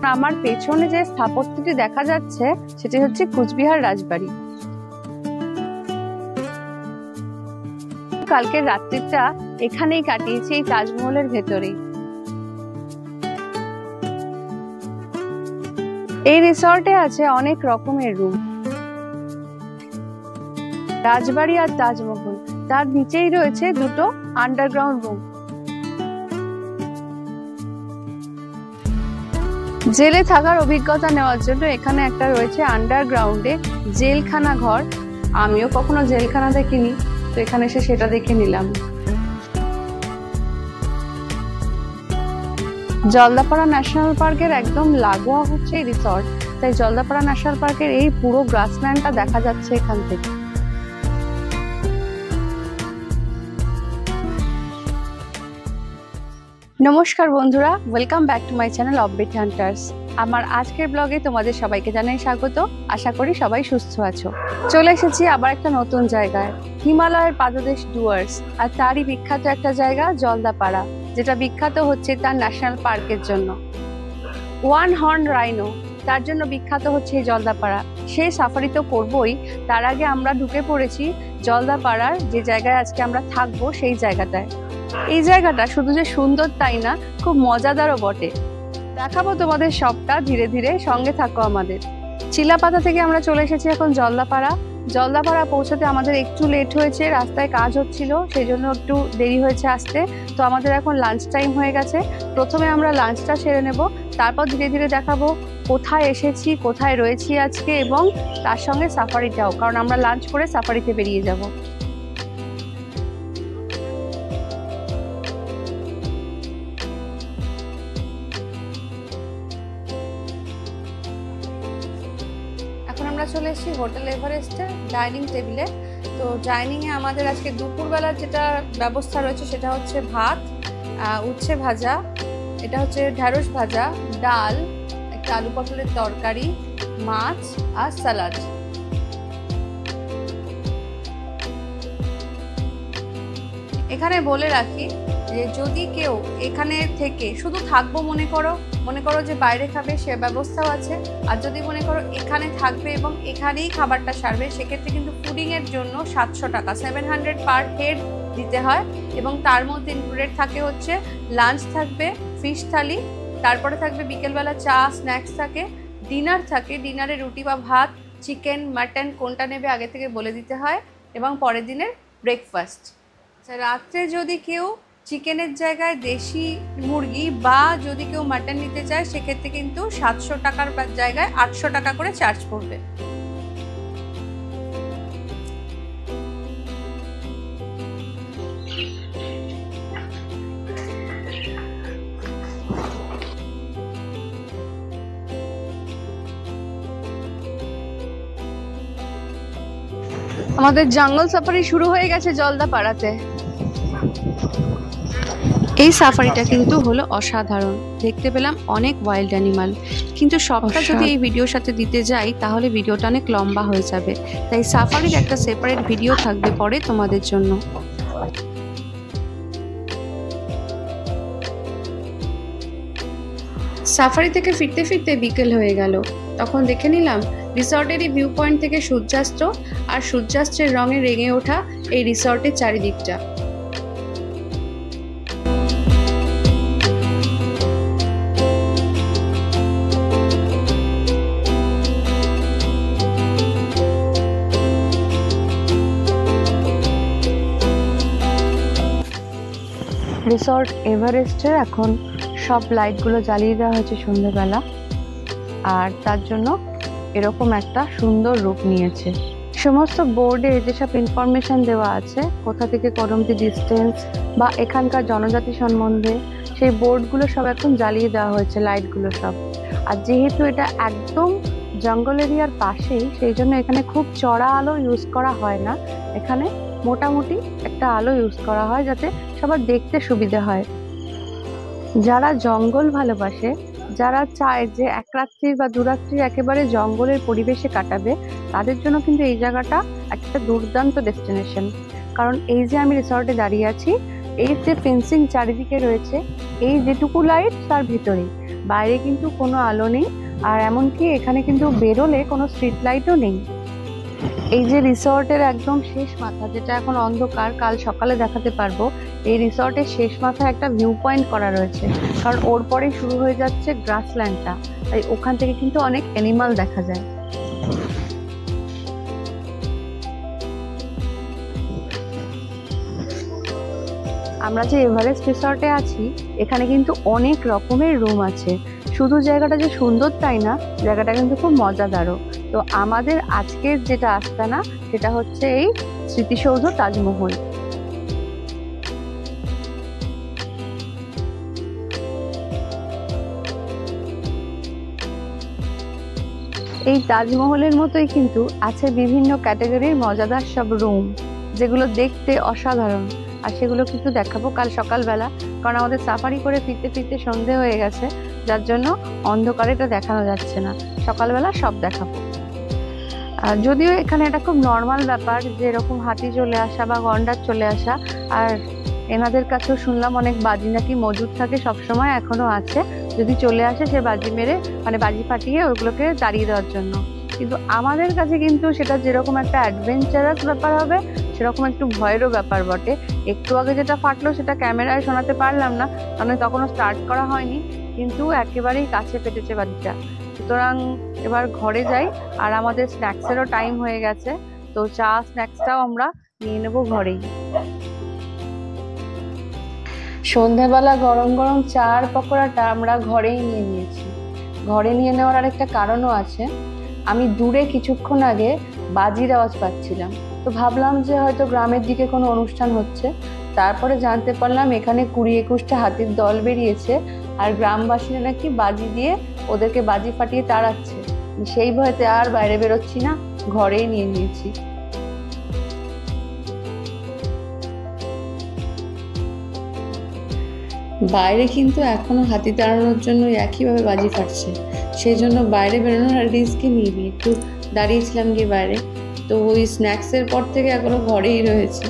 আমার পেছনে যে স্থাপত্যটি দেখা যাচ্ছে সেটি হচ্ছে কুচবিহার রাজবাড়ি। কালকের রাত্রিটা এখানেই কাটিয়েছি, এই তাজমহলের ভেতরেই। এই রিসর্টে আছে অনেক রকমের রুম। রাজবাড়ি আর তাজমহল, তার নিচেই রয়েছে দুটো আন্ডারগ্রাউন্ড রুম। জেলে থাকার অভিজ্ঞতা নেওয়ার জন্য এখানে একটা রয়েছে আন্ডারগ্রাউন্ডে জেলখানা ঘর। আমিও কখনো জেলখানা দেখিনি, তো এখানে এসে সেটা দেখে নিলাম। জলদাপাড়া ন্যাশনাল পার্কের একদম লাগোয়া হচ্ছে এই রিসর্ট, তাই জলদাপাড়া ন্যাশনাল পার্কের এই পুরো গ্রাসল্যান্ডটা দেখা যাচ্ছে এখান থেকে। নমস্কার বন্ধুরা, welcome back to my channel offbeat hunters. আমার আজকের ব্লগে তোমাদের সবাইকে জানাই স্বাগত। আশা করি সবাই সুস্থ আছো। চলে এসেছি আবার একটা নতুন জায়গায়, হিমালয়ের পাদদেশ ডুয়ার্স, আর তারই বিখ্যাত একটা জায়গা জলদাপাড়া, যেটা বিখ্যাত হচ্ছে তার ন্যাশনাল পার্কের জন্য। ওয়ান হর্ন রাইনো, তার জন্য বিখ্যাত হচ্ছে এই জলদাপাড়া। সেই সাফারি তো করবই, তার আগে আমরা ঢুকে পড়েছি জলদাপাড়ার যে জায়গায় আজকে আমরা থাকবো সেই জায়গাটায়। এই জায়গাটা শুধু যে সুন্দর তাই না, খুব মজাদারও বটে। দেখাবো তোমাদের সবটা, ধীরে ধীরে সঙ্গে থাকো আমাদের। চিলাপাতা থেকে আমরা চলে এসেছি এখন জলদাপাড়া। জলদাপাড়া পৌঁছতে আমাদের একটু লেট হয়েছে, রাস্তায় কাজ হচ্ছিল, সেই জন্য একটু দেরি হয়েছে আসতে। তো আমাদের এখন লাঞ্চ টাইম হয়ে গেছে। প্রথমে আমরা লাঞ্চটা সেরে নেব, তারপর ধীরে ধীরে দেখাবো কোথায় এসেছি, কোথায় রয়েছি আজকে, এবং তার সঙ্গে সাফারিটাও, কারণ আমরা লাঞ্চ করে সাফারিতে বেরিয়ে যাব। আমরা চলে এসেছি হোটেল এভারেস্টের ডাইনিং টেবিলে। তো ডাইনিংয়ে আমাদের আজকে দুপুরবেলার যেটা ব্যবস্থা রয়েছে সেটা হচ্ছে ভাত, উচ্ছে ভাজা, এটা হচ্ছে ঢ্যাঁড়স ভাজা, ডাল, একটা আলু পটলের তরকারি, মাছ আর স্যালাড। এখানে বলে রাখি যে যদি কেউ এখানে থেকে শুধু থাকবো মনে করো যে বাইরে খাবে, সে ব্যবস্থাও আছে। আর যদি মনে করো এখানে থাকবে এবং এখানেই খাবারটা সারবে, সেক্ষেত্রে কিন্তু ফুডিংয়ের জন্য 700 টাকা, 700 পার হেড দিতে হয়। এবং তার মধ্যে ইনক্লুডেড থাকে হচ্ছে লাঞ্চ থাকবে, ফিশ থালি, তারপরে থাকবে বিকেলবেলা চা, স্ন্যাক্স থাকে, ডিনার থাকে, ডিনারে রুটি বা ভাত, চিকেন, মাটন কোনটা নেবে আগে থেকে বলে দিতে হয়, এবং পরের দিনের ব্রেকফাস্ট। রাত্রে যদি কেউ চিকেনের জায়গায় দেশি মুরগি বা যদি কেউ মাটন নিতে চায়, সেক্ষেত্রে কিন্তু 700 টাকার জায়গায় 800 টাকা করে চার্জ পড়বে। আমাদের জঙ্গল সাফারি শুরু হয়ে গেছে জলদাপাড়াতে। এই সাফারিটা কিন্তু হলো অসাধারণ, দেখতে পেলাম অনেক ওয়াইল্ড অ্যানিমাল, কিন্তু সবটা যদি এই ভিডিওর সাথে দিতে যাই তাহলে ভিডিওটা অনেক লম্বা হয়ে যাবে, তাই সাফারির একটা সেপারেট ভিডিও থাকবে পরে তোমাদের জন্য। সাফারি থেকে ফিরতে ফিরতে বিকেল হয়ে গেল। তখন দেখে নিলাম রিসর্টেরই ভিউ পয়েন্ট থেকে সূর্যাস্ত, আর সূর্যাস্তের রঙে রেঙে ওঠা এই রিসর্টের চারিদিকটা। রিসর্ট এভারেস্টের এখন সব লাইটগুলো জ্বালিয়ে দেওয়া হয়েছে সন্ধ্যেবেলা, আর তার জন্য এরকম একটা সুন্দর রূপ নিয়েছে। সমস্ত বোর্ডে যেসব ইনফরমেশন দেওয়া আছে, কোথা থেকে করমতি ডিস্টেন্স বা এখানকার জনজাতি সম্বন্ধে, সেই বোর্ডগুলো সব এখন জ্বালিয়ে দেওয়া হয়েছে, লাইটগুলো সব। আর যেহেতু এটা একদম জঙ্গল এরিয়ার পাশেই, সেই জন্য এখানে খুব চড়া আলো ইউজ করা হয় না, এখানে মোটামুটি একটা আলো ইউজ করা হয় যাতে সবার দেখতে সুবিধা হয়। যারা জঙ্গল ভালোবাসে, যারা চায় যে এক রাত্রি বা দুরাত্রি একেবারে জঙ্গলের পরিবেশে কাটাবে, তাদের জন্য কিন্তু এই জায়গাটা একটা দুর্দান্ত ডেস্টিনেশন। কারণ এই যে আমি রিসর্টে দাঁড়িয়ে আছি, এই যে ফেন্সিং চারিদিকে রয়েছে, এই যেটুকু লাইট তার ভিতরেই, বাইরে কিন্তু কোনো আলো নেই, আর এমনকি এখানে কিন্তু বেরোলে কোনো স্ট্রিট লাইটও নেই। এই যে রিসর্টের একদম শেষ মাথা, যেটা এখন অন্ধকার, কাল সকালে দেখাতে পারবো, এই রিসর্টের শেষ মাথায় একটা ভিউ পয়েন্ট করা রয়েছে, কারণ ওর পরেই শুরু হয়ে যাচ্ছে গ্রাসল্যান্ডটা, তাই ওখান থেকে কিন্তু অনেক অ্যানিমাল দেখা যায়। আমরা যে এভারেস্ট রিসর্টে আছি, এখানে কিন্তু অনেক রকমের রুম আছে। শুধু জায়গাটা যে সুন্দর তাই না, জায়গাটা কিন্তু খুব মজাদারও। তো আমাদের আজকের যেটা আস্তানা, সেটা হচ্ছে এই স্মৃতিসৌধ তাজমহল। এই তাজমহলের মতোই কিন্তু আছে বিভিন্ন ক্যাটাগরির মজাদার সব রুম, যেগুলো দেখতে অসাধারণ। আর সেগুলো কিন্তু দেখাবো কাল সকালবেলা, কারণ আমাদের সাফারি করে ফিরতে ফিরতে সন্ধে হয়ে গেছে, যার জন্য অন্ধকারে এটা দেখানো যাচ্ছে না। সকালবেলা সব দেখাবো। যদিও এখানে এটা খুব নর্মাল ব্যাপার যে এরকম হাতি চলে আসা বা গন্ডার চলে আসা, আর এনাদের কাছেও শুনলাম অনেক বাজি নাকি মজুদ থাকে সবসময়, এখনো আছে। যদি চলে আসে সে বাজি মেরে, মানে বাজি ফাটিয়ে ওগুলোকে তাড়িয়ে দেওয়ার জন্য। কিন্তু আমাদের কাছে কিন্তু সেটা যেরকম একটা অ্যাডভেঞ্চারাস ব্যাপার হবে, সেরকম একটু ভয়েরও ব্যাপার বটে। একটু আগে যেটা ফাটলো সেটা ক্যামেরায় শোনাতে পারলাম না, কারণ তখনও স্টার্ট করা হয়নি, কিন্তু একেবারেই কাছে ফেটেছে বাজিটা। সুতরাং এবার ঘরে যাই, আর আমাদের স্ন্যাক্সেরও টাইম হয়ে গেছে, তো চা স্ন্যাক্সটাও আমরা নিয়ে নেবো ঘরেই। সন্ধ্যাবেলা গরম গরম চা আর পকোড়াটা আমরা ঘরেই নিয়ে নিয়েছি। ঘরে নিয়ে নেওয়ার আরেকটা কারণও আছে। আমি দূরে কিছুক্ষণ আগে বাজির আওয়াজ পাচ্ছিলাম, তো ভাবলাম যে হয়তো গ্রামের দিকে কোনো অনুষ্ঠান হচ্ছে। তারপরে জানতে পারলাম এখানে 20-21টা হাতির দল বেরিয়েছে, আর গ্রামবাসীরা নাকি বাজি দিয়ে ওদেরকে বাজি ফাটিয়ে তাড়াচ্ছে। সেই ভয়তে আর বাইরে বেরোচ্ছি না, ঘরেই নিয়ে নিয়েছি। বাইরে কিন্তু এখনো হাতি তাড়ানোর জন্য একইভাবে বাজি ফাটছে, সেই জন্য বাইরে বেরোনোর আর রিস্কই নিইনি, একটু দাঁড়িয়েছিলাম গিয়ে বাইরে। তো ওই স্ন্যাক্সের পর থেকে এখনো ঘরেই রয়েছে।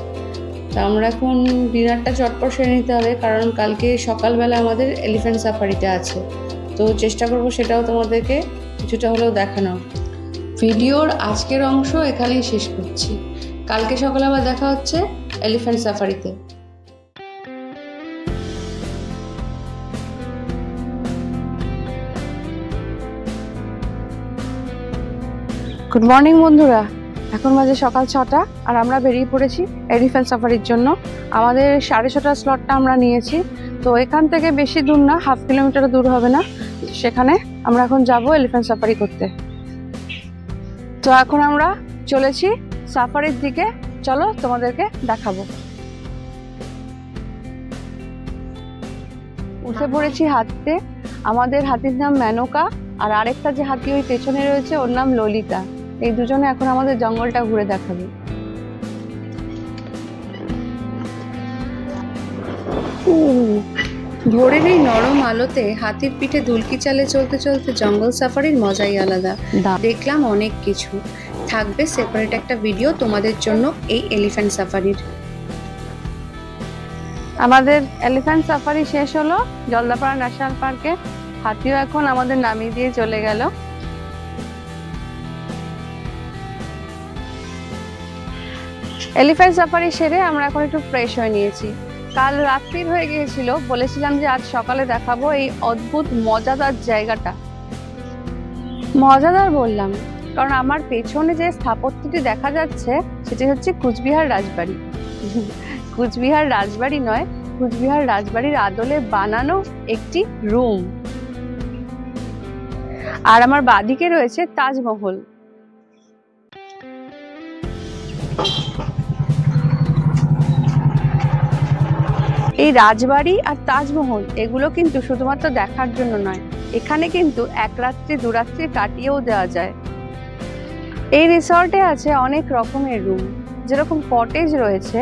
তো আমরা এখন ডিনারটা চটপট সেরে নিতে হবে, কারণ কালকে সকালবেলা আমাদের এলিফ্যান্ট সাফারিটা আছে। তো চেষ্টা করব সেটাও তোমাদেরকে কিছুটা হলেও দেখানো। ভিডিওর আজকের অংশ এখানেই শেষ করছি। কালকে সকালে আবার দেখা হচ্ছে এলিফ্যান্ট সাফারিতে। গুড মর্নিং বন্ধুরা, এখন বাজে সকাল 6টা, আর আমরা বেরিয়ে পড়েছি এলিফ্যান্ট সাফারির জন্য। আমাদের 6:30 স্লটটা আমরা নিয়েছি। তো এখান থেকে বেশি দূর না, 1/2 কিলোমিটার দূর হবে না, সেখানে আমরা এখন যাব এলিফ্যান্ট সাফারি করতে। তো এখন আমরা চলেছি সাফারির দিকে, চলো তোমাদেরকে দেখাবো। উঠে পড়েছি হাতিতে। আমাদের হাতির নাম মেনকা, আর আরেকটা যে হাতি ওই পেছনে রয়েছে ওর নাম ললিতা। এই দুজনে এখন আমাদের জঙ্গলটা ঘুরে দেখাবে। ভোরের এই নরম আলোতে হাতির পিঠে দুলকি চালে চলতে চলতে জঙ্গল সাফারির মজাই আলাদা। দেখলাম অনেক কিছু, থাকবে সেপারেট একটা ভিডিও তোমাদের জন্য এই এলিফ্যান্ট সাফারির। আমাদের এলিফ্যান্ট সাফারি শেষ হলো জলদাপাড়া ন্যাশনাল পার্কে। হাতিও এখন আমাদের নামিয়ে দিয়ে চলে গেল। এলিফ্যান্ট সাফারি সেরে আমরা এখন একটু ফ্রেশ হয়ে নিয়েছি। কাল রাত্রির হয়ে গিয়েছিল, বলেছিলাম যে আজ সকালে দেখাবো এই অদ্ভুত মজাদার জায়গাটা। মজাদার বললাম কারণ আমার পেছনে যে স্থাপত্যটি দেখা যাচ্ছে সেটি হচ্ছে কুচবিহার রাজবাড়ি। কুচবিহার রাজবাড়ি নয়, কুচবিহার রাজবাড়ির আদলে বানানো একটি রুম। আর আমার বাদিকে রয়েছে তাজমহল। এই রাজবাড়ি আর তাজমহল এগুলো কিন্তু শুধুমাত্র দেখার জন্য নয়, এখানে কিন্তু 1 রাত্রি 2 রাত্রি কাটিয়েও দেওয়া যায়। এই রিসর্টে আছে অনেক রকমের রুম, যেরকম কটেজ রয়েছে,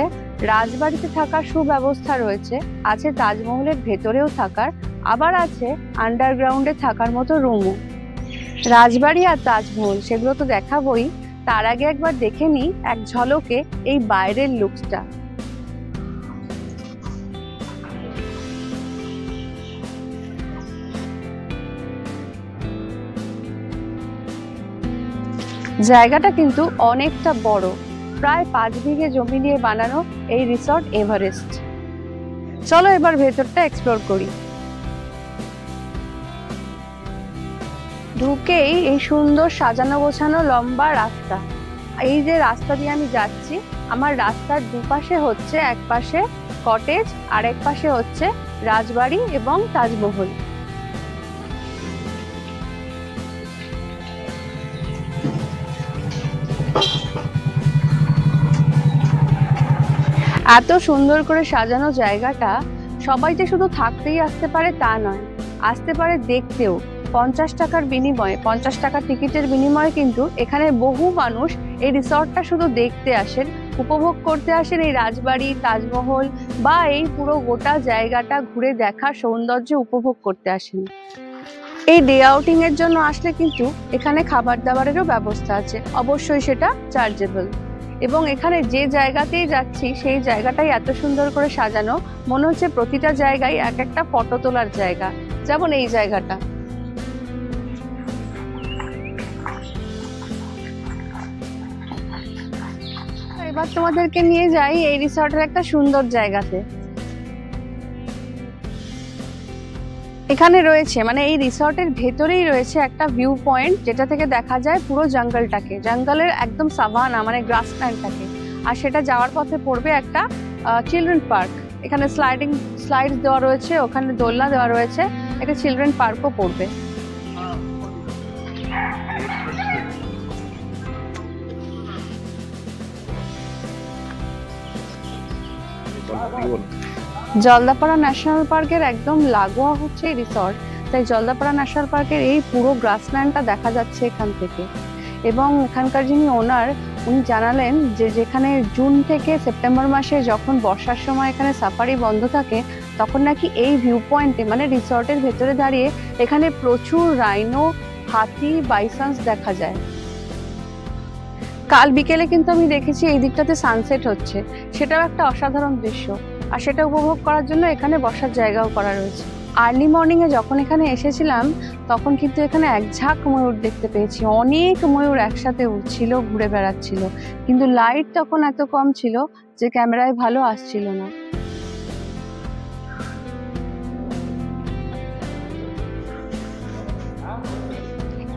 রাজবাড়িতে থাকার সুব্যবস্থা রয়েছে, আছে তাজমহলের ভেতরেও থাকার, আবার আছে আন্ডারগ্রাউন্ডে থাকার মতো রুমও। রাজবাড়ি আর তাজমহল সেগুলো তো দেখাবোই, তার আগে একবার দেখে নিই এক ঝলকে এই বাইরের লুকসটা। জায়গাটা কিন্তু অনেকটা বড়, প্রায় 5 বিঘে জমি নিয়ে বানানো এই রিসর্ট এভারেস্ট। চলো এবার ভেতরটা এক্সপ্লোর করি। ঢুকেই এই সুন্দর সাজানো গোছানো লম্বা রাস্তা, এই যে রাস্তা দিয়ে আমি যাচ্ছি, আমার রাস্তার দুপাশে হচ্ছে, এক পাশে কটেজ আর এক পাশে হচ্ছে রাজবাড়ি এবং তাজমহল। এত সুন্দর করে সাজানো জায়গাটা, সবাই যে শুধু থাকতেই আসতে পারে তা নয়, আসতে পারে দেখতেও। 50 টাকার বিনিময়ে, 50 টাকার টিকিটের বিনিময়ে কিন্তু এখানে বহু মানুষ এই রিসর্টটা শুধু দেখতে আসেন, উপভোগ করতে আসেন এই রাজবাড়ি, তাজমহল বা এই পুরো গোটা জায়গাটা ঘুরে দেখার সৌন্দর্য উপভোগ করতে আসেন। এই ডে আউটিং এর জন্য আসলে কিন্তু এখানে খাবার দাবারেরও ব্যবস্থা আছে, অবশ্যই সেটা চার্জেবল। এবং এখানে যে জায়গাতেই যাচ্ছি সেই জায়গাটাই এত সুন্দর করে সাজানো, মনে হচ্ছে প্রতিটা জায়গায় এক একটা ফটো তোলার জায়গা। যেমন এই জায়গাটা, এবার তোমাদেরকে নিয়ে যাই এই রিসর্টের একটা সুন্দর জায়গাতে। এখানে রয়েছে, মানে এই রিসর্টের ভেতরেই রয়েছে একটা ভিউ পয়েন্ট, যেটা থেকে দেখা যায় পুরো জঙ্গলটাকে, জঙ্গলের একদম সাভানা মানে গ্রাসল্যান্ডটাকে। আর সেটা যাওয়ার পথে পড়বে একটা চিলড্রেন পার্ক। এখানে স্লাইডস দেওয়া রয়েছে, ওখানে দোলনা দেওয়া রয়েছে, একটা চিলড্রেন পার্কও পড়বে। জলদাপাড়া ন্যাশনাল পার্কের একদম লাগোয়া হচ্ছে এই রিসর্ট, তাই জলদাপাড়া ন্যাশনাল পার্কের এই পুরো গ্রাসল্যান্ডটা দেখা যাচ্ছে এখান থেকে। এবং এখানকার যিনি ওনার, উনি জানালেন যে যেখানে জুন থেকে সেপ্টেম্বর মাসে যখন বর্ষার সময় এখানে সাফারি বন্ধ থাকে, তখন নাকি এই ভিউ পয়েন্টে মানে রিসর্টের ভেতরে দাঁড়িয়ে এখানে প্রচুর রাইনো, হাতি, বাইসন্স দেখা যায়। কাল বিকেলে কিন্তু আমি দেখেছি এই দিকটাতে সানসেট হচ্ছে, সেটাও একটা অসাধারণ দৃশ্য। আর সেটা উপভোগ করার জন্য এখানে বসার জায়গাও করা রয়েছে। আর্লি মর্নিং এ যখন এখানে এসেছিলাম তখন কিন্তু এখানে এক ঝাঁক ময়ূর দেখতে পেয়েছি, অনেক ময়ূর একসাথে উড়ছিল, ঘুরে বেড়াচ্ছিল, কিন্তু লাইট তখন এত কম ছিল যে ক্যামেরায় ভালো আসছিল না।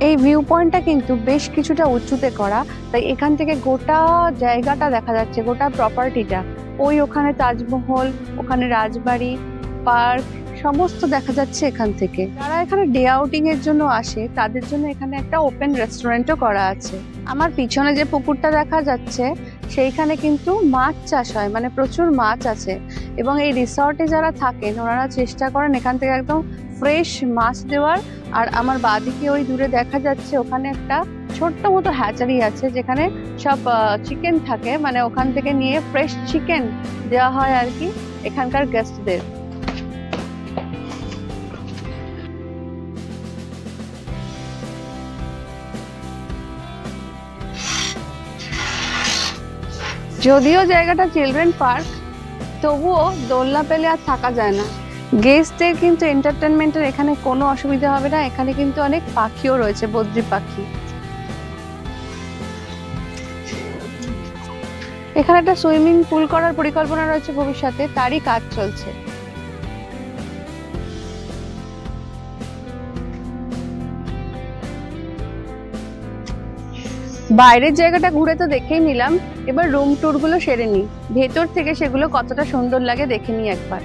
এই ভিউ পয়েন্টটা কিন্তু বেশ কিছুটা উঁচুতে করা, তাই এখান থেকে গোটা জায়গাটা দেখা যাচ্ছে, গোটা প্রপার্টিটা। ওই ওখানে তাজমহল, ওখানে রাজবাড়ি, পার্ক সমস্ত দেখা যাচ্ছে এখান থেকে। যারা এখানে ডে আউটিং এর জন্য আসে তাদের জন্য এখানে একটা ওপেন রেস্টুরেন্টও করা আছে। আমার পিছনে যে পুকুরটা দেখা যাচ্ছে সেইখানে কিন্তু মাছ চাষ হয়, মানে প্রচুর মাছ আছে। এবং এই রিসর্টে যারা থাকেন ওনারা চেষ্টা করেন এখান থেকে একদম ফ্রেশ মাছ দেওয়ার। আর আমার বাঁদিকে ওই দূরে দেখা যাচ্ছে ওখানে একটা ছোট্ট মতো হ্যাচারি আছে, যেখানে সব চিকেন থাকে, মানে ওখান থেকে নিয়ে ফ্রেশ চিকেন দেওয়া হয় আর কি এখানকার গেস্টদের। যদিও জায়গাটা চিলড্রেন পার্ক, তবুও দোলনা পেলে আর থাকা যায় না। গেস্টদের কিন্তু এন্টারটেনমেন্টের এখানে কোনো অসুবিধা হবে না। এখানে কিন্তু অনেক পাখিও রয়েছে, বদ্রি পাখি। এখানে একটা সুইমিং পুল করার পরিকল্পনা রয়েছে ভবিষ্যতে, তারই কাজ চলছে। বাইরের জায়গাটা ঘুরে তো দেখেই নিলাম, এবার রুম ট্যুর গুলো সেরে নিই, ভেতর থেকে সেগুলো কতটা সুন্দর লাগে দেখে নিই একবার।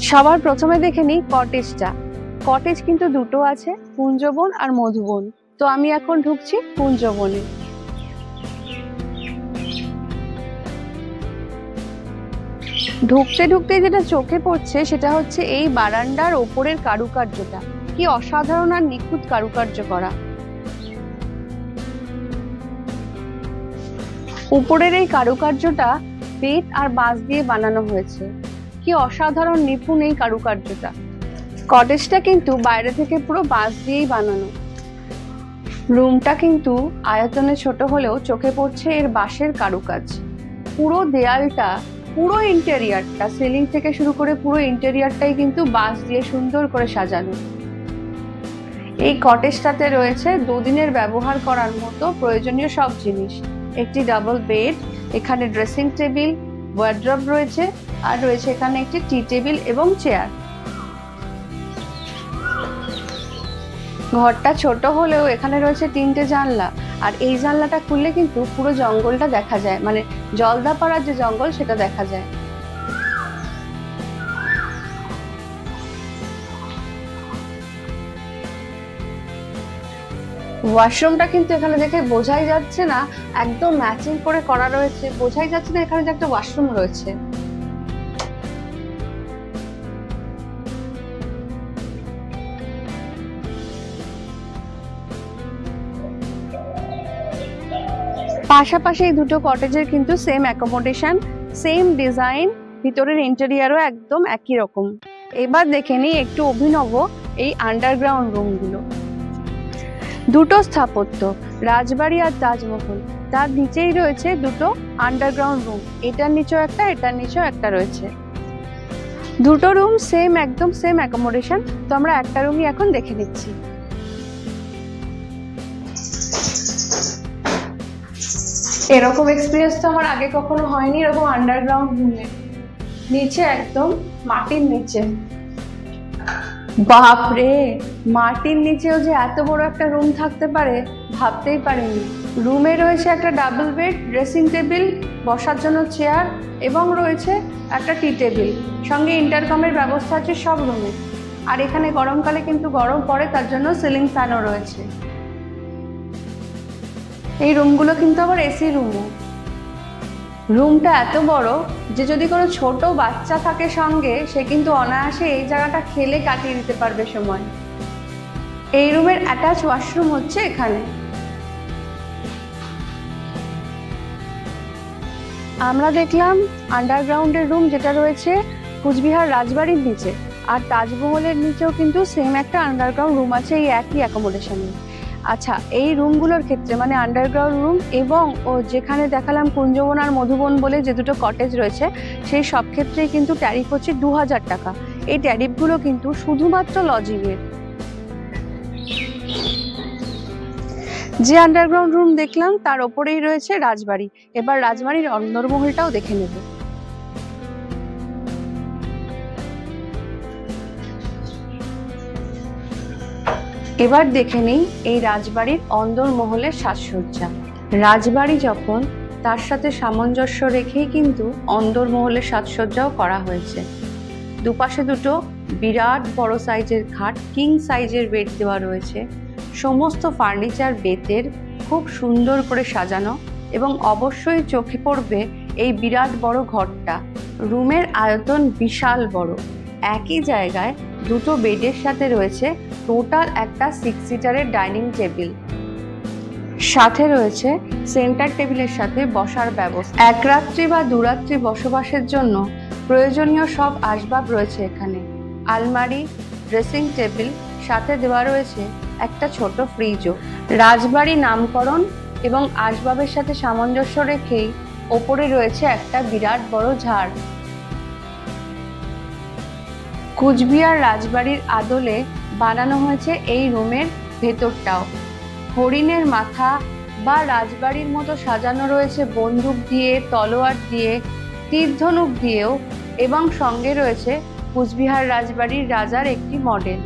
সবার প্রথমে দেখে নিই কটেজটা। কটেজ কিন্তু দুটো আছে, কুঞ্জবন আর মধুবন। তো আমি এখন ঢুকছি কুঞ্জবনে। ঢুকতে ঢুকতে যেটা চোখে পড়ছে সেটা হচ্ছে এই বারান্দার ওপরের কারুকার্যটা, কি অসাধারণ আর নিখুঁত কারুকার্য করা। উপরের এই কারুকার্যটা বেত আর বাঁশ দিয়ে বানানো হয়েছে, কি অসাধারণ নিপুণ এই কারুকার্যটা। কটেজটা কিন্তু বাইরে থেকে পুরো বাঁশ দিয়েই বানানো। রুমটা কিন্তু আয়তনে ছোট হলেও চোখে পড়ছে এর বাঁশের কারুকাজ। পুরো দেয়ালটা, পুরো ইন্টেরিয়ারটা, সিলিং থেকে শুরু করে পুরো ইন্টেরিয়ারটাই কিন্তু বাঁশ দিয়ে সুন্দর করে সাজানো। এই কটেজটাতে রয়েছে দুদিনের ব্যবহার করার মতো প্রয়োজনীয় সব জিনিস। একটি ডাবল বেড, এখানে ড্রেসিং টেবিল, ওয়ার্ড্রব রয়েছে, আর রয়েছে এখানে একটি টি টেবিল এবং চেয়ার। ঘরটা ছোট হলেও এখানে রয়েছে 3টে জানলা, আর এই জানলাটা খুললে কিন্তু পুরো জঙ্গলটা দেখা যায়, মানে জলদাপাড়ার যে জঙ্গল সেটা দেখা যায়। ওয়াশরুমটা কিন্তু এখানে দেখে বোঝাই যাচ্ছে না, একদম ম্যাচিং করে করা রয়েছে, বোঝাই যাচ্ছে না এখানে যে একটা ওয়াশরুম রয়েছে। পাশাপাশি এই দুটো কটেজের কিন্তু সেম অ্যাকোমোডেশন, সেম ডিজাইন, ভিতরের ইন্টেরিয়ারও একদম একই রকম। এবার দেখে নিই একটু অভিনব এই আন্ডারগ্রাউন্ড রুমগুলো। দুটো স্থাপত্য, রাজবাড়ি আর তাজমহল, তার নিচেই রয়েছে দুটো আন্ডারগ্রাউন্ড রুম, এটার নিচেও একটা, এটার নিচেও একটা রয়েছে। দুটো রুম সেম, একদম সেম অ্যাকোমোডেশন। তো আমরা একটা রুমই এখন দেখে নিচ্ছি। এরকম এক্সপিরিয়েন্স তো আমার আগে কখনো হয়নি, এরকম আন্ডারগ্রাউন্ড রুমে, নিচে একদম মাটির নিচে। বাপরে, মাটির নিচেও যে এত বড় একটা রুম থাকতে পারে ভাবতেই পারিনি। রুমে রয়েছে একটা ডাবল বেড, ড্রেসিং টেবিল, বসার জন্য চেয়ার এবং রয়েছে একটা টি টেবিল, সঙ্গে ইন্টারকমের ব্যবস্থা আছে সব রুমে। আর এখানে গরমকালে কিন্তু গরম পড়ে, তার জন্য সিলিং ফ্যানও রয়েছে। এই রুমগুলো কিন্তু আবার এসি রুমও। রুমটা এত বড় যে যদি কোনো ছোট বাচ্চা থাকে সঙ্গে, সে কিন্তু অনায়াসে এই জায়গাটা খেলে কাটিয়ে দিতে পারবে সময়। এই রুমের অ্যাটাচ ওয়াশরুম হচ্ছে এখানে। আমরা দেখলাম আন্ডারগ্রাউন্ডের রুম যেটা রয়েছে কুচবিহার রাজবাড়ির নিচে, আর তাজমহলের নিচেও কিন্তু সেম একটা আন্ডারগ্রাউন্ড রুম আছে এই একই অ্যাকোমোডেশনে। আচ্ছা, এই রুমগুলোর ক্ষেত্রে মানে আন্ডারগ্রাউন্ড রুম এবং যেখানে দেখালাম কুঞ্জবন আর মধুবন বলে যে দুটো কটেজ রয়েছে, সেই সব ক্ষেত্রেই কিন্তু ট্যারিফ হচ্ছে 2000 টাকা। এই ট্যারিফগুলো কিন্তু শুধুমাত্র লজিংয়ের। যে আন্ডারগ্রাউন্ড রুম দেখলাম তার ওপরেই রয়েছে রাজবাড়ি। এবার রাজবাড়ির অন্দরমহলটাও দেখে নেব। এবার দেখে নিই এই রাজবাড়ির অন্দরমহলের সাজসজ্জা। রাজবাড়ি যখন, তার সাথে সামঞ্জস্য রেখেই কিন্তু অন্দরমহলের সাজসজ্জাও করা হয়েছে। দুপাশে দুটো বিরাট বড় সাইজের খাট, কিং সাইজের বেড দেওয়া রয়েছে। সমস্ত ফার্নিচার বেতের, খুব সুন্দর করে সাজানো, এবং অবশ্যই চোখে পড়বে এই বিরাট বড় ঘরটা। রুমের আয়তন বিশাল বড়। একই জায়গায় দুটো বেডের সাথে রয়েছে টোটাল একটা 6 সিটারের ডাইনিং টেবিল, সাথে রয়েছে সেন্টার টেবিলের সাথে বসার ব্যবস্থা। এক রাত্রি বা দুরাত্রি বসবাসের জন্য প্রয়োজনীয় সব আসবাব রয়েছে এখানে। আলমারি, ড্রেসিং টেবিল, সাথে দেওয়া রয়েছে একটা ছোট ফ্রিজও। রাজবাড়ি নামকরণ এবং আসবাবের সাথে সামঞ্জস্য রেখেই ওপরে রয়েছে একটা বিরাট বড় ঝাড়। কুচবিহার রাজবাড়ির আদলে বানানো হয়েছে এই রুমের ভেতরটাও। হরিণের মাথা বা রাজবাড়ির মতো সাজানো রয়েছে বন্দুক দিয়ে, তলোয়ার দিয়ে, তীরধনুক দিয়েও, এবং সঙ্গে রয়েছে কুচবিহার রাজবাড়ির রাজার একটি মডেল।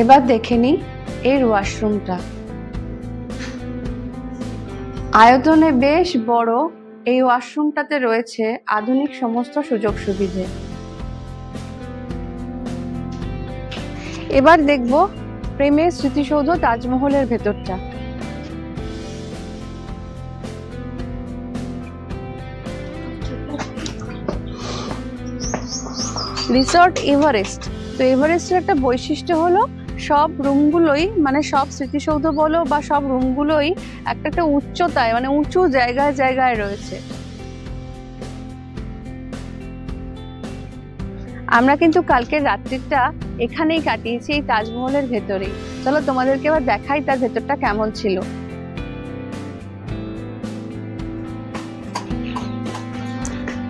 এবার দেখে নিই এর ওয়াশরুমটা। আয়তনে বেশ বড় এই ওয়াশরুমটাতে রয়েছে আধুনিক সমস্ত সুযোগ সুবিধে। এবার দেখব প্রেমের স্মৃতিসৌধ তাজমহলের ভেতরটা। Resort Everest. তো এভারেস্টের একটা বৈশিষ্ট্য হলো সব রুমগুলোই, মানে সব স্মৃতিসৌধ বলো বা সব রুমগুলোই একটা উচ্চতায়, মানে উঁচু জায়গায় জায়গায় রয়েছে। আমরা কিন্তু কালকের রাত্রিটা এখানেই কাটিয়েছি, এই তাজমহলের ভেতরেই। চলো তোমাদেরকে এবার দেখাই তার ভেতরটা কেমন ছিল।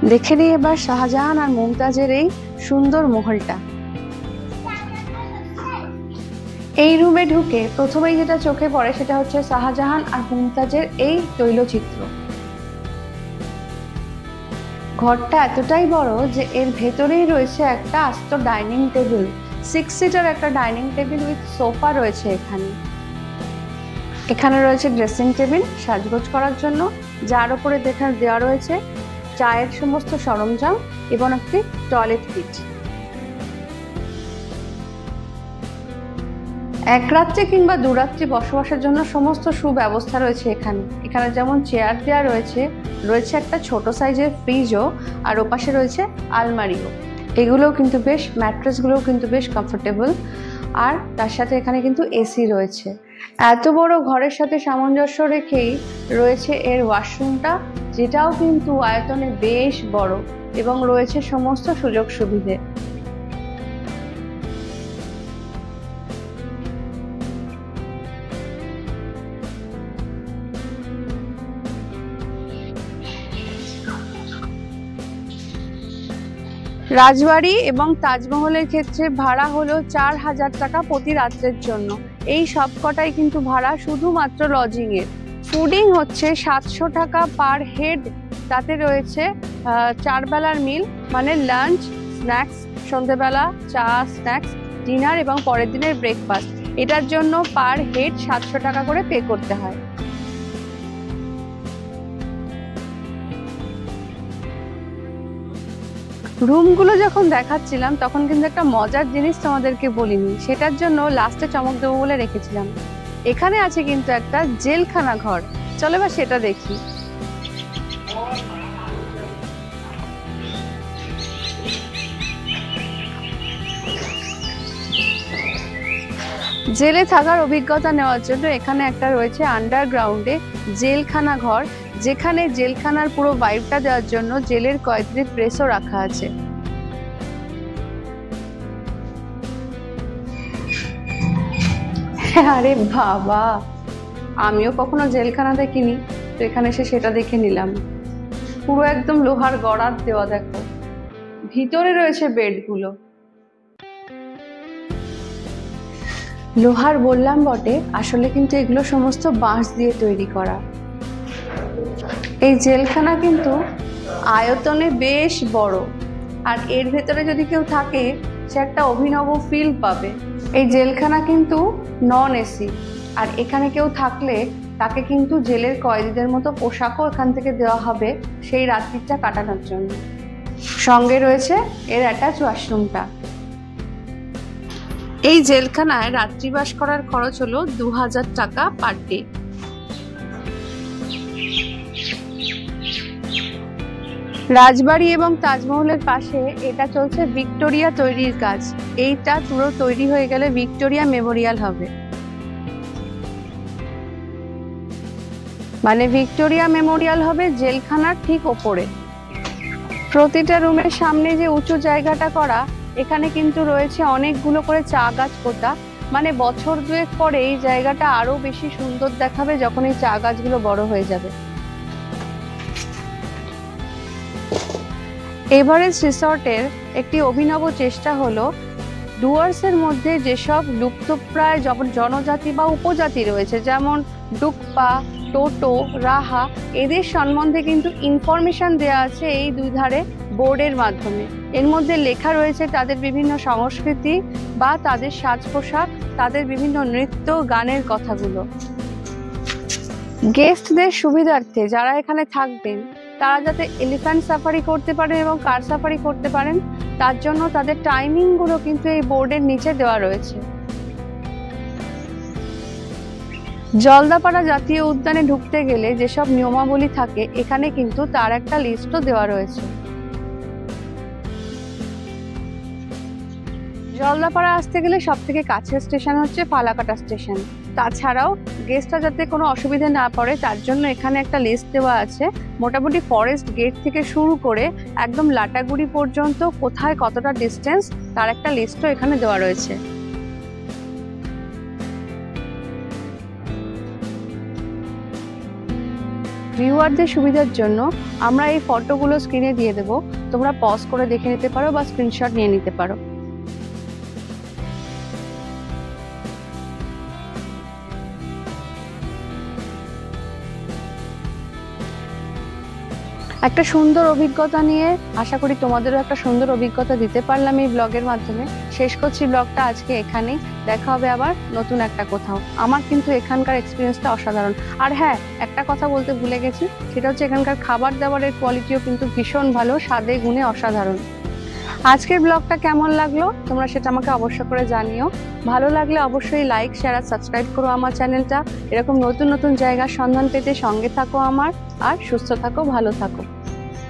দেখে নিই এবার শাহজাহান আর মুমতাজের এই সুন্দর মহলটা। এই রুমে ঢুকে প্রথমেই যেটা চোখে পড়ে সেটা হচ্ছে শাহজাহান আর মুমতাজের এই তৈলচিত্র। ঘরটা এতটাই বড় যে এর ভেতরেই রয়েছে একটা আস্ত ডাইনিং টেবিল, 6 সিটার একটা ডাইনিং টেবিল উইথ সোফা রয়েছে এখানে। এখানে রয়েছে ড্রেসিং টেবিল সাজগোজ করার জন্য, যার উপরে দেওয়া রয়েছে চায়ের সমস্ত সরঞ্জাম এবং একটি টয়লেট পিট। এক রাত্রে কিংবা দুরাত্রি বসবাসের জন্য সমস্ত সুব্যবস্থা রয়েছে এখানে। এখানে যেমন চেয়ার দেওয়া রয়েছে, রয়েছে একটা ছোট সাইজের ফ্রিজও, আর ওপাশে রয়েছে আলমারিও। এগুলোও কিন্তু বেশ, ম্যাট্রেসগুলোও কিন্তু বেশ কমফোর্টেবল, আর তার সাথে এখানে কিন্তু এসি রয়েছে। এত বড় ঘরের সাথে সামঞ্জস্য রেখেই রয়েছে এর ওয়াশরুমটা, যেটাও কিন্তু আয়তনে বেশ বড় এবং রয়েছে সমস্ত সুযোগ সুবিধে। রাজবাড়ি এবং তাজমহলের ক্ষেত্রে ভাড়া হলো 4000 টাকা প্রতি রাত্রের জন্য। এই সব কটাই কিন্তু ভাড়া শুধুমাত্র লজিং এর। ফুডিং হচ্ছে 700 টাকা পার হেড, তাতে রয়েছে 4 বেলার মিল, মানে লাঞ্চ, স্ন্যাক্স, সন্ধ্যেবেলা চা, স্ন্যাক্স, ডিনার এবং পরের দিনের ব্রেকফাস্ট। এটার জন্য পার হেড 700 টাকা করে পে করতে হয়। রুমগুলো যখন দেখাচ্ছিলাম তখন কিন্তু একটা মজার জিনিস তোমাদেরকে বলিনি, সেটার জন্য লাস্টে চমক দেবো বলে রেখেছিলাম। এখানে আছে কিন্তু একটা জেলখানা ঘর, চলো এবার সেটা দেখি। জেলে থাকার অভিজ্ঞতা নেওয়ার জন্য এখানে একটা রয়েছে আন্ডারগ্রাউন্ডে জেলখানা ঘর, যেখানে জেলখানার পুরো ভাইবটা দেওয়ার জন্য জেলের কয়েকটি প্রেসও রাখা আছে। আরে বাবা, আমিও কখনো জেলখানা দেখিনি, তো এখানে এসে সেটা দেখে নিলাম। পুরো একদম লোহার গড়াত দেওয়া, দেখো ভিতরে রয়েছে বেডগুলো। লোহার বললাম বটে, আসলে কিন্তু এগুলো সমস্ত বাঁশ দিয়ে তৈরি করা। এই জেলখানা কিন্তু আয়তনে বেশ বড়, আর এর ভেতরে যদি কেউ থাকে সে একটা অভিনব ফিল পাবে। এই জেলখানা কিন্তু নন এসি, আর এখানে কেউ থাকলে তাকে কিন্তু জেলের কয়েদিদের মতো পোশাকও এখান থেকে দেওয়া হবে সেই রাত্রিটা কাটানোর জন্য। সঙ্গে রয়েছে এর অ্যাটাচ ওয়াশরুমটা। এই জেলখানায় রাত্রিবাস করার খরচ হলো 2000 টাকা পার ডে। রাজবাড়ি এবং তাজমহলের পাশে এটা চলছে ভিক্টোরিয়া তৈরির কাজ। এইটা পুরো তৈরি হয়ে গেলে ভিক্টোরিয়া মেমোরিয়াল হবে, মানে ভিক্টোরিয়া মেমোরিয়াল হবে জেলখানার ঠিক ওপরে। প্রতিটা রুমের সামনে যে উঁচু জায়গাটা করা, এখানে কিন্তু রয়েছে অনেকগুলো করে চা গাছ পোতা, মানে বছর দুয়েক পরে এই জায়গাটা আরো বেশি সুন্দর দেখাবে যখন এই চা গাছগুলো বড় হয়ে যাবে। এভারেস্ট রিসর্টের একটি অভিনব চেষ্টা হলো ডুয়ার্সের মধ্যে যেসব লুপ্তপ্রায় জনজাতি বা উপজাতি রয়েছে, যেমন ডুকপা, টোটো, রাহা, এদের সম্বন্ধে কিন্তু ইনফরমেশন দেওয়া আছে এই দুই ধারে বোর্ডের মাধ্যমে। এর মধ্যে লেখা রয়েছে তাদের বিভিন্ন সংস্কৃতি বা তাদের সাজ পোশাক, তাদের বিভিন্ন নৃত্য গানের কথাগুলো। গেস্টদের সুবিধার্থে যারা এখানে থাকবেন তারা যাতে এলিফ্যান্ট সাফারি করতে পারেন এবং কার সাফারি করতে পারেন, তার জন্য তাদের টাইমিংগুলো কিন্তু এই বোর্ডের নিচে দেওয়া রয়েছে। জলদাপাড়া জাতীয় উদ্যানে ঢুকতে গেলে যেসব নিয়মাবলী থাকে এখানে কিন্তু তার একটা লিস্টও দেওয়া রয়েছে। জলদাপাড়া আসতে গেলে সব থেকে কাছের স্টেশন হচ্ছে ফালাকাটা স্টেশন। তাছাড়াও গেস্টরা যাতে কোনো অসুবিধা না পড়ে তার জন্য এখানে একটা লিস্ট দেওয়া আছে। মোটামুটি ফরেস্ট গেট থেকে শুরু করে একদম লাটাগুড়ি পর্যন্ত কোথায় কতটা ডিস্টেন্স তার একটা লিস্টও এখানে দেওয়া রয়েছে। ভিউয়ারদের সুবিধার জন্য আমরা এই ফটোগুলো স্ক্রিনে দিয়ে দেবো, তোমরা পজ করে দেখে নিতে পারো বা স্ক্রিনশট নিয়ে নিতে পারো। একটা সুন্দর অভিজ্ঞতা নিয়ে আশা করি তোমাদেরও একটা সুন্দর অভিজ্ঞতা দিতে পারলাম এই ব্লগের মাধ্যমে। শেষ করছি ব্লগটা আজকে এখানেই। দেখা হবে আবার নতুন একটা কোথাও। আমার কিন্তু এখানকার এক্সপিরিয়েন্সটা অসাধারণ। আর হ্যাঁ, একটা কথা বলতে ভুলে গেছি, সেটা হচ্ছে এখানকার খাবার দাবারের কোয়ালিটিও কিন্তু ভীষণ ভালো, স্বাদে গুণে অসাধারণ। আজকের ব্লগটা কেমন লাগলো তোমরা সেটা আমাকে অবশ্যই করে জানিও। ভালো লাগলে অবশ্যই লাইক, শেয়ার আর সাবস্ক্রাইব করো আমার চ্যানেলটা। এরকম নতুন নতুন জায়গার সন্ধান পেতে সঙ্গে থাকো আমার। আর সুস্থ থাকো, ভালো থাকো।